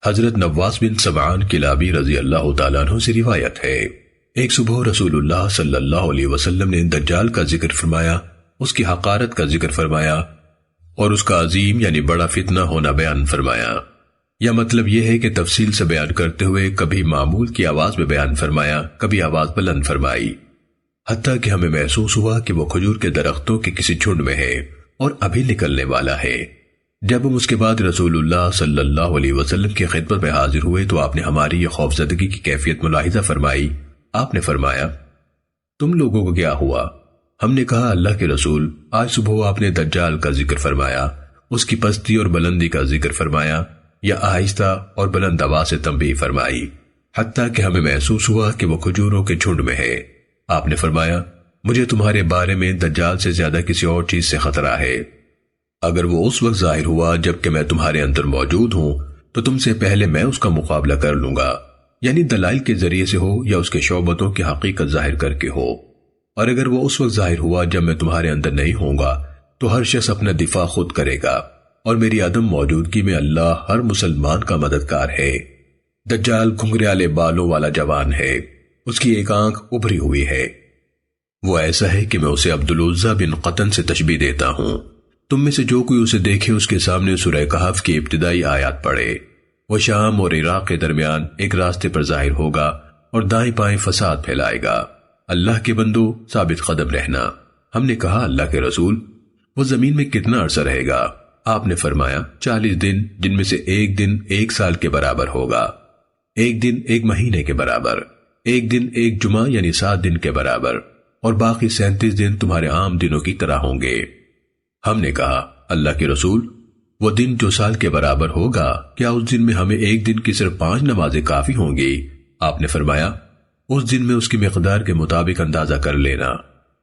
حضرت نواس بن سمعان کلابی رضی اللہ تعالیٰ عنہ سے روایت ہے، ایک صبح رسول اللہ صلی اللہ علیہ وسلم نے دجال کا ذکر فرمایا، اس کی حقارت کا ذکر فرمایا اور اس کا عظیم یعنی بڑا فتنہ ہونا بیان فرمایا۔ یا مطلب یہ ہے کہ تفصیل سے بیان کرتے ہوئے کبھی معمول کی آواز میں بیان فرمایا، کبھی آواز بلند فرمائی، حتیٰ کہ ہمیں محسوس ہوا کہ وہ کھجور کے درختوں کے کسی جھنڈ میں ہے اور ابھی نکلنے والا ہے۔ جب ہم اس کے بعد رسول اللہ صلی اللہ علیہ وسلم کی خدمت میں حاضر ہوئے تو آپ نے ہماری یہ خوفزدگی کی کیفیت ملاحظہ فرمائی۔ آپ نے فرمایا، تم لوگوں کو کیا ہوا؟ ہم نے کہا، اللہ کے رسول، آج صبح آپ نے دجال کا ذکر فرمایا، اس کی پستی اور بلندی کا ذکر فرمایا، یا آہستہ اور بلند آواز سے تنبیہ فرمائی، حتیٰ کہ ہمیں محسوس ہوا کہ وہ کھجوروں کے جھنڈ میں ہے۔ آپ نے فرمایا، مجھے تمہارے بارے میں دجال سے زیادہ کسی اور چیز سے خطرہ ہے۔ اگر وہ اس وقت ظاہر ہوا جبکہ میں تمہارے اندر موجود ہوں تو تم سے پہلے میں اس کا مقابلہ کر لوں گا، یعنی دلائل کے ذریعے سے ہو یا اس کے شعبتوں کی حقیقت ظاہر کر کے ہو۔ اور اگر وہ اس وقت ظاہر ہوا جب میں تمہارے اندر نہیں ہوں گا تو ہر شخص اپنا دفاع خود کرے گا، اور میری عدم موجودگی میں اللہ ہر مسلمان کا مددگار ہے۔ دجال گھنگریالے بالوں والا جوان ہے، اس کی ایک آنکھ ابھری ہوئی ہے، وہ ایسا ہے کہ میں اسے عبدالعزیٰ بن قطن سے تشبیہ دیتا ہوں۔ تم میں سے جو کوئی اسے دیکھے اس کے سامنے سورہ کہف کی ابتدائی آیات پڑھے۔ وہ شام اور عراق کے درمیان ایک راستے پر ظاہر ہوگا اور دائیں بائیں فساد پھیلائے گا۔ اللہ کے بندو ثابت قدم رہنا۔ ہم نے کہا، اللہ کے رسول، وہ زمین میں کتنا عرصہ رہے گا؟ آپ نے فرمایا، 40 دن، جن میں سے ایک دن 1 سال کے برابر ہوگا، ایک دن 1 مہینے کے برابر، ایک دن 1 جمعہ یعنی 7 دن کے برابر، اور باقی 37 دن تمہارے عام دنوں کی طرح ہوں گے۔ ہم نے کہا، اللہ کے رسول، وہ دن جو سال کے برابر ہوگا، کیا اس دن میں ہمیں ایک دن کی صرف 5 نمازیں کافی ہوں گی؟ آپ نے فرمایا، اس دن میں اس کی مقدار کے مطابق اندازہ کر لینا۔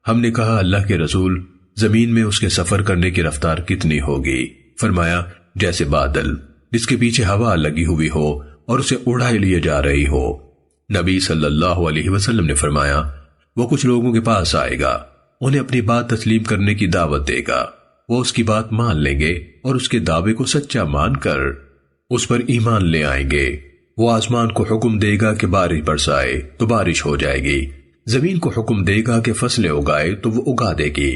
ہم نے کہا، اللہ کے رسول، زمین میں اس کے سفر کرنے کی رفتار کتنی ہوگی؟ فرمایا، جیسے بادل جس کے پیچھے ہوا لگی ہوئی ہو اور اسے اڑائے لیے جا رہی ہو۔ نبی صلی اللہ علیہ وسلم نے فرمایا، وہ کچھ لوگوں کے پاس آئے گا، انہیں اپنی بات تسلیم کرنے کی دعوت دے گا، وہ اس کی بات مان لیں گے اور اس کے دعوے کو سچا مان کر اس پر ایمان لے آئیں گے۔ وہ آسمان کو حکم دے گا کہ بارش برسائے تو بارش ہو جائے گی، زمین کو حکم دے گا کہ فصلیں اگائے تو وہ اگا دے گی۔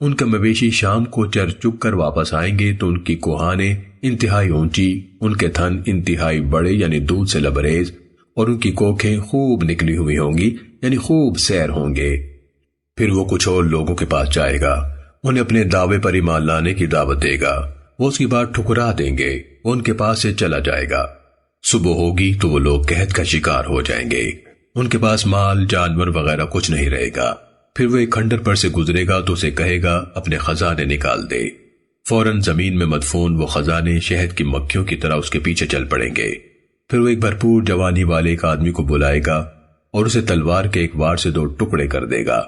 ان کا مویشی شام کو چر چک کر واپس آئیں گے تو ان کی کوہانیں انتہائی اونچی، ان کے تھن انتہائی بڑے یعنی دودھ سے لبریز، اور ان کی کوکھیں خوب نکلی ہوئی ہوں گی یعنی خوب سیر ہوں گے۔ پھر وہ کچھ اور لوگوں کے پاس جائے گا، انہیں اپنے دعوے پر ایمان لانے کی دعوت دے گا، وہ اس کی بات ٹھکرا دیں گے، وہ ان کے پاس سے چلا جائے گا۔ صبح ہوگی تو وہ لوگ قحط کا شکار ہو جائیں گے، ان کے پاس مال جانور وغیرہ کچھ نہیں رہے گا۔ پھر وہ ایک کھنڈر پر سے گزرے گا تو اسے کہے گا، اپنے خزانے نکال دے۔ فوراً زمین میں مدفون وہ خزانے شہد کی مکھیوں کی طرح اس کے پیچھے چل پڑیں گے۔ پھر وہ ایک بھرپور جوانی والے ایک آدمی کو بلائے گا اور اسے تلوار کے ایک وار سے 2 ٹکڑے کر دے گا۔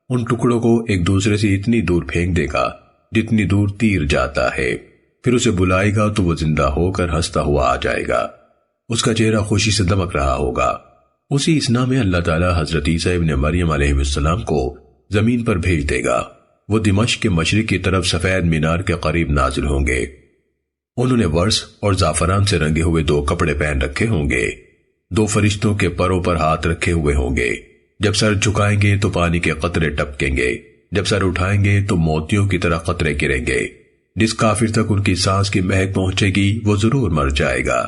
ان ٹکڑوں کو ایک دوسرے سے اتنی دور پھینک دے گا جتنی دور تیر جاتا ہے۔ پھر اسے بلائے گا تو وہ زندہ ہو کر ہنستا ہوا آ جائے گا، اس کا چہرہ خوشی سے دمک رہا ہوگا۔ اسی اسنا میں اللہ تعالیٰ حضرت عیسیٰ ابن مریم علیہ السلام کو زمین پر بھیج دے گا۔ وہ دمشق کے مشرق کی طرف سفید مینار کے قریب نازل ہوں گے۔ انہوں نے ورس اور زعفران سے رنگے ہوئے 2 کپڑے پہن رکھے ہوں گے، 2 فرشتوں کے پروں پر ہاتھ رکھے ہوئے ہوں گے۔ جب سر جھکائیں گے تو پانی کے قطرے ٹپکیں گے، جب سر اٹھائیں گے تو موتیوں کی طرح قطرے گریں گے۔ جس کافر تک ان کی سانس کی مہک پہنچے گی وہ ضرور مر جائے گا۔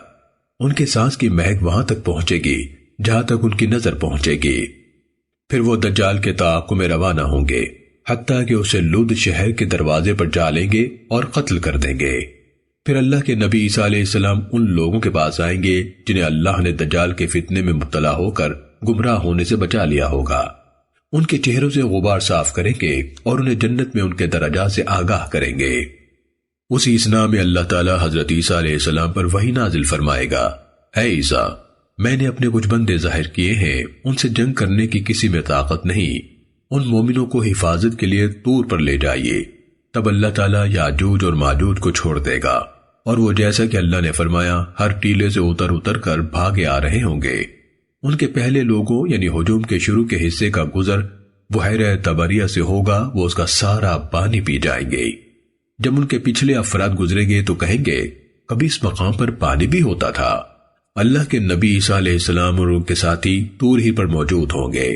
ان کے سانس کی مہک وہاں تک پہنچے گی جہاں تک ان کی نظر پہنچے گی۔ پھر وہ دجال کے تعاقب میں روانہ ہوں گے، حتیٰ کہ اسے لد شہر کے دروازے پر جا لیں گے اور قتل کر دیں گے۔ پھر اللہ کے نبی عیسیٰ علیہ السلام ان لوگوں کے پاس آئیں گے جنہیں اللہ نے دجال کے فتنے میں مبتلا ہو کر گمراہ ہونے سے بچا لیا ہوگا۔ ان کے چہروں سے غبار صاف کریں گے اور انہیں جنت میں ان کے درجات سے آگاہ کریں گے۔ اسی اسنا میں اللہ تعالیٰ حضرت عیسیٰ علیہ السلام پر وحی نازل فرمائے گا، اے عیسیٰ، میں نے اپنے کچھ بندے ظاہر کیے ہیں، ان سے جنگ کرنے کی کسی میں طاقت نہیں، ان مومنوں کو حفاظت کے لیے طور پر لے جائیے۔ تب اللہ تعالیٰ یاجوج اور ماجوج کو چھوڑ دے گا، اور وہ جیسا کہ اللہ نے فرمایا ہر ٹیلے سے اتر اتر کر بھاگے آ رہے ہوں گے۔ ان کے پہلے لوگوں یعنی ہجوم کے شروع کے حصے کا گزر بحیرہ طبریہ سے ہوگا، وہ اس کا سارا پانی پی جائیں گے۔ جب ان کے پچھلے افراد گزرے گے تو کہیں گے، کبھی اس مقام پر پانی بھی ہوتا تھا۔ اللہ کے نبی عیسیٰ علیہ السلام اور ان کے ساتھی طور ہی پر موجود ہوں گے۔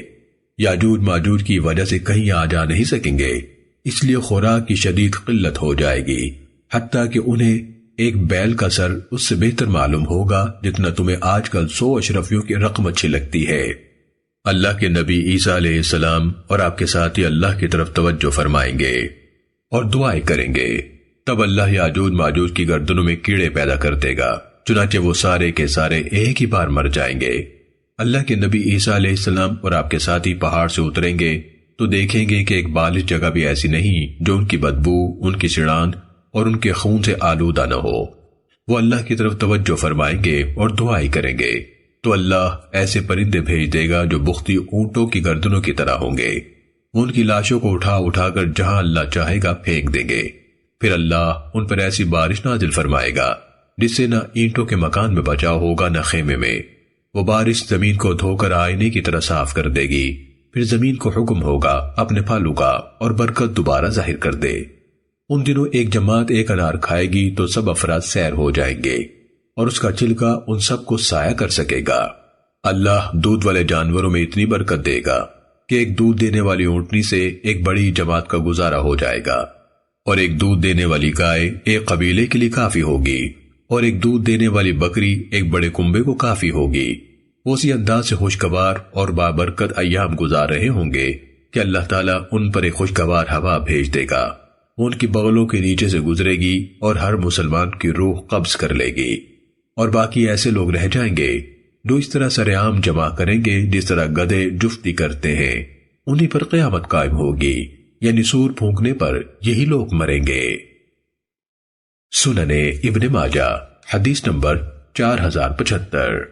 یاجوج ماجوج کی وجہ سے کہیں آ جا نہیں سکیں گے، اس لیے خوراک کی شدید قلت ہو جائے گی، حتیٰ کہ انہیں ایک بیل کا سر اس سے بہتر معلوم ہوگا جتنا تمہیں آج کل 100 اشرفیوں کی رقم اچھی لگتی ہے۔ اللہ کے نبی عیسیٰ علیہ السلام اور آپ کے ساتھی اللہ کی طرف توجہ فرمائیں گے اور دعائیں کریں گے، تب اللہ یاجوج ماجوج کی گردنوں میں کیڑے پیدا کر دے گا، چنانچہ وہ سارے کے سارے ایک ہی بار مر جائیں گے۔ اللہ کے نبی عیسیٰ علیہ السلام اور آپ کے ساتھی پہاڑ سے اتریں گے تو دیکھیں گے کہ ایک بالغ جگہ بھی ایسی نہیں جو ان کی بدبو، ان کی سڑان اور ان کے خون سے آلودہ نہ ہو۔ وہ اللہ کی طرف توجہ فرمائیں گے اور دعائیں کریں گے تو اللہ ایسے پرندے بھیج دے گا جو بختی اونٹوں کی گردنوں کی طرح ہوں گے، وہ ان کی لاشوں کو اٹھا اٹھا کر جہاں اللہ چاہے گا پھینک دیں گے۔ پھر اللہ ان پر ایسی بارش نازل فرمائے گا جس سے نہ اینٹوں کے مکان میں بچاؤ ہوگا نہ خیمے میں۔ وہ بارش زمین کو دھو کر آئینے کی طرح صاف کر دے گی، پھر زمین کو حکم ہوگا اپنے پھل اگا اور برکت دوبارہ ظاہر کر دے۔ ان دنوں ایک جماعت ایک انار کھائے گی تو سب افراد سیر ہو جائیں گے اور اس کا چھلکا ان سب کو سایہ کر سکے گا۔ اللہ دودھ والے جانوروں میں اتنی برکت دے گا کہ ایک دودھ دینے والی اونٹنی سے ایک بڑی جماعت کا گزارا ہو جائے گا، اور ایک دودھ دینے والی گائے ایک قبیلے کے لیے کافی ہوگی، اور ایک دودھ دینے والی بکری ایک بڑے کنبے کو کافی ہوگی۔ وہ اسی انداز سے خوشگوار اور بابرکت ایام گزار رہے ہوں گے کہ اللہ تعالیٰ ان پر ایک خوشگوار ہوا بھیج دے گا، وہ ان کی بغلوں کے نیچے سے گزرے گی اور ہر مسلمان کی روح قبض کر لے گی، اور باقی ایسے لوگ رہ جائیں گے جو اس طرح سرعام جمع کریں گے جس طرح گدھے جفتی کرتے ہیں، انہی پر قیامت قائم ہوگی، یعنی سور پھونکنے پر یہی لوگ مریں گے۔ سنن ابن ماجہ حدیث نمبر 4075۔